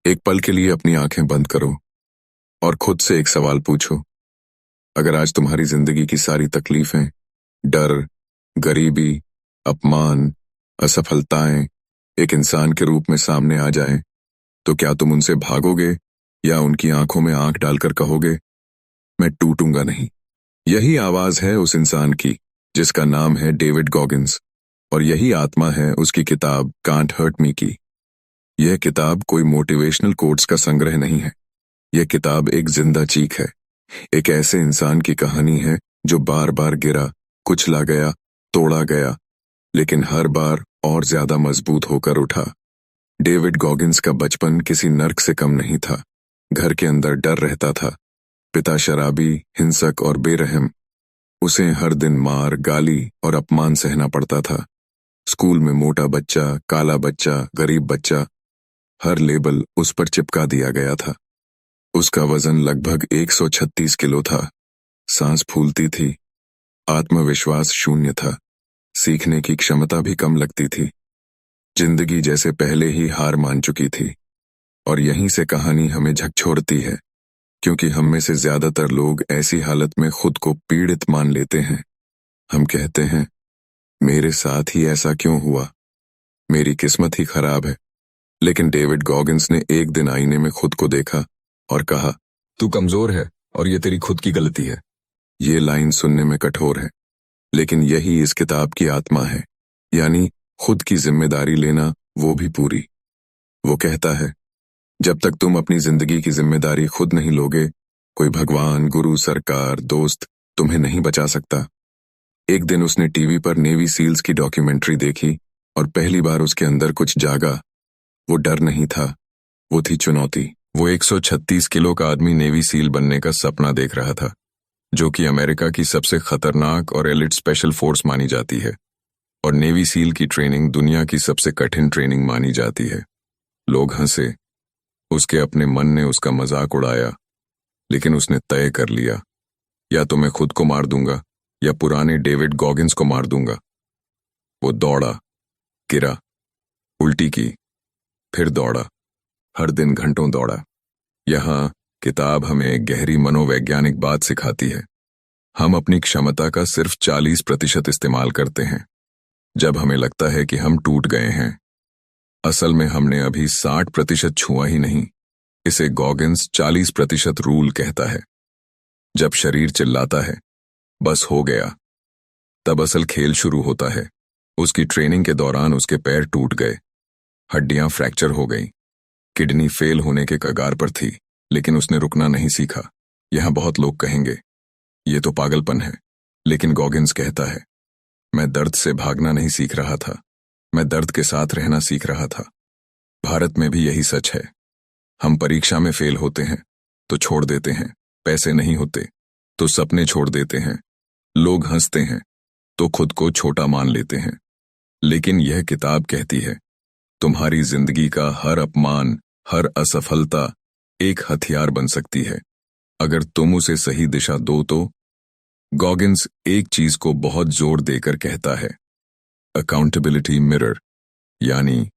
एक पल के लिए अपनी आंखें बंद करो और खुद से एक सवाल पूछो। अगर आज तुम्हारी जिंदगी की सारी तकलीफें, डर, गरीबी, अपमान, असफलताएं एक इंसान के रूप में सामने आ जाएं, तो क्या तुम उनसे भागोगे या उनकी आंखों में आंख डालकर कहोगे, मैं टूटूंगा नहीं। यही आवाज है उस इंसान की जिसका नाम है डेविड गॉगिंस, और यही आत्मा है उसकी किताब कांट हर्ट मी की। यह किताब कोई मोटिवेशनल कोट्स का संग्रह नहीं है। यह किताब एक जिंदा चीख है, एक ऐसे इंसान की कहानी है जो बार बार गिरा, कुचला गया, तोड़ा गया, लेकिन हर बार और ज्यादा मजबूत होकर उठा। डेविड गॉगिंस का बचपन किसी नर्क से कम नहीं था। घर के अंदर डर रहता था, पिता शराबी, हिंसक और बेरहम। उसे हर दिन मार, गाली और अपमान सहना पड़ता था। स्कूल में मोटा बच्चा, काला बच्चा, गरीब बच्चा, हर लेबल उस पर चिपका दिया गया था। उसका वजन लगभग 136 किलो था। सांस फूलती थी, आत्मविश्वास शून्य था, सीखने की क्षमता भी कम लगती थी। जिंदगी जैसे पहले ही हार मान चुकी थी। और यहीं से कहानी हमें झकझोरती है, क्योंकि हम में से ज्यादातर लोग ऐसी हालत में खुद को पीड़ित मान लेते हैं। हम कहते हैं, मेरे साथ ही ऐसा क्यों हुआ, मेरी किस्मत ही खराब है। लेकिन डेविड गॉगिंस ने एक दिन आईने में खुद को देखा और कहा, तू कमजोर है और ये तेरी खुद की गलती है। ये लाइन सुनने में कठोर है, लेकिन यही इस किताब की आत्मा है, यानी खुद की जिम्मेदारी लेना, वो भी पूरी। वो कहता है, जब तक तुम अपनी जिंदगी की जिम्मेदारी खुद नहीं लोगे, कोई भगवान, गुरु, सरकार, दोस्त तुम्हें नहीं बचा सकता। एक दिन उसने टीवी पर नेवी सील्स की डॉक्यूमेंट्री देखी और पहली बार उसके अंदर कुछ जागा। वो डर नहीं था, वो थी चुनौती। वो 136 किलो का आदमी नेवी सील बनने का सपना देख रहा था, जो कि अमेरिका की सबसे खतरनाक और एलिट स्पेशल फोर्स मानी जाती है। और नेवी सील की ट्रेनिंग दुनिया की सबसे कठिन ट्रेनिंग मानी जाती है। लोग हंसे, उसके अपने मन ने उसका मजाक उड़ाया, लेकिन उसने तय कर लिया, या तो मैं खुद को मार दूंगा या पुराने डेविड गॉगिंस को मार दूंगा। वो दौड़ा, गिरा, उल्टी की, फिर दौड़ा, हर दिन घंटों दौड़ा। यहाँ किताब हमें एक गहरी मनोवैज्ञानिक बात सिखाती है। हम अपनी क्षमता का सिर्फ 40% इस्तेमाल करते हैं। जब हमें लगता है कि हम टूट गए हैं, असल में हमने अभी 60% छुआ ही नहीं। इसे गॉगिंस 40% रूल कहता है। जब शरीर चिल्लाता है, बस हो गया, तब असल खेल शुरू होता है। उसकी ट्रेनिंग के दौरान उसके पैर टूट गए, हड्डियां फ्रैक्चर हो गईं, किडनी फेल होने के कगार पर थी, लेकिन उसने रुकना नहीं सीखा। यहां बहुत लोग कहेंगे, ये तो पागलपन है, लेकिन गॉगिंस कहता है, मैं दर्द से भागना नहीं सीख रहा था, मैं दर्द के साथ रहना सीख रहा था। भारत में भी यही सच है। हम परीक्षा में फेल होते हैं तो छोड़ देते हैं, पैसे नहीं होते तो सपने छोड़ देते हैं, लोग हंसते हैं तो खुद को छोटा मान लेते हैं। लेकिन यह किताब कहती है, तुम्हारी जिंदगी का हर अपमान, हर असफलता एक हथियार बन सकती है, अगर तुम उसे सही दिशा दो तो। गॉगिंस एक चीज को बहुत जोर देकर कहता है, अकाउंटेबिलिटी मिरर, यानी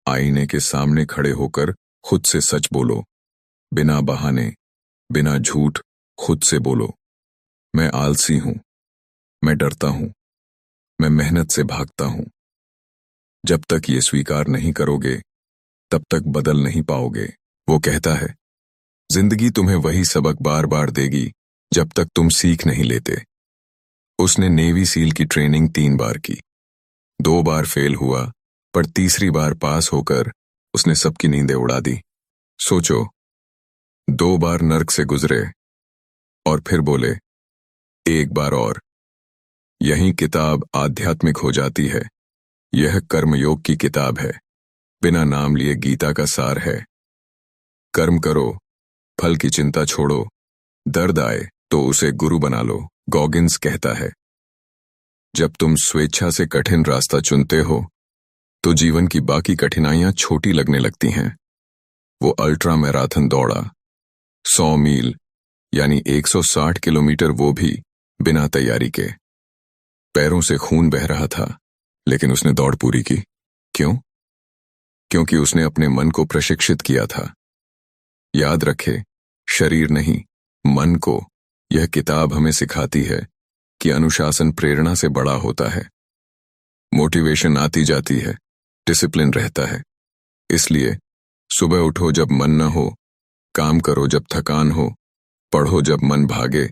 आईने के सामने खड़े होकर खुद से सच बोलो, बिना बहाने, बिना झूठ, खुद से बोलो, मैं आलसी हूं, मैं डरता हूं, मैं मेहनत से भागता हूं। जब तक ये स्वीकार नहीं करोगे, तब तक बदल नहीं पाओगे। वो कहता है, जिंदगी तुम्हें वही सबक बार बार देगी जब तक तुम सीख नहीं लेते। उसने नेवी सील की ट्रेनिंग 3 बार की, 2 बार फेल हुआ, पर तीसरी बार पास होकर उसने सबकी नींदें उड़ा दी। सोचो, 2 बार नर्क से गुजरे और फिर बोले, एक बार और। यही किताब आध्यात्मिक हो जाती है। यह कर्मयोग की किताब है, बिना नाम लिए गीता का सार है। कर्म करो, फल की चिंता छोड़ो, दर्द आए तो उसे गुरु बना लो, गॉगिंस कहता है। जब तुम स्वेच्छा से कठिन रास्ता चुनते हो, तो जीवन की बाकी कठिनाइयां छोटी लगने लगती हैं। वो अल्ट्रा मैराथन दौड़ा, 100 मील यानी 160 किलोमीटर, वो भी बिना तैयारी के। पैरों से खून बह रहा था, लेकिन उसने दौड़ पूरी की। क्यों? क्योंकि उसने अपने मन को प्रशिक्षित किया था याद रखे, शरीर नहीं, मन को यह किताब हमें सिखाती है कि अनुशासन प्रेरणा से बड़ा होता है। मोटिवेशन आती जाती है, डिसिप्लिन रहता है। इसलिए सुबह उठो जब मन न हो, काम करो जब थकान हो, पढ़ो जब मन भागे,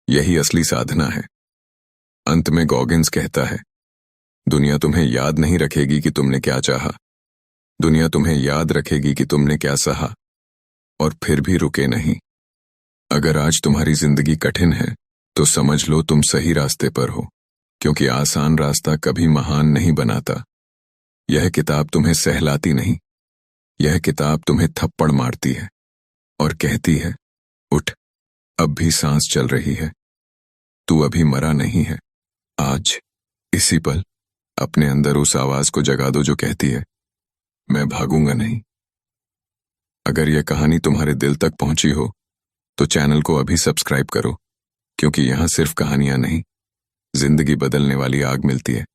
यही असली साधना है। अंत में गॉगिंस कहता है, दुनिया तुम्हें याद नहीं रखेगी कि तुमने क्या चाहा, दुनिया तुम्हें याद रखेगी कि तुमने क्या सहा, और फिर भी रुके नहीं। अगर आज तुम्हारी जिंदगी कठिन है तो समझ लो तुम सही रास्ते पर हो, क्योंकि आसान रास्ता कभी महान नहीं बनाता। यह किताब तुम्हें सहलाती नहीं, यह किताब तुम्हें थप्पड़ मारती है और कहती है, उठ, अब भी सांस चल रही है, तू अभी मरा नहीं है। आज इसी पल अपने अंदर उस आवाज को जगा दो जो कहती है, मैं भागूंगा नहीं। अगर यह कहानी तुम्हारे दिल तक पहुंची हो तो चैनल को अभी सब्सक्राइब करो, क्योंकि यहां सिर्फ कहानियां नहीं, जिंदगी बदलने वाली आग मिलती है।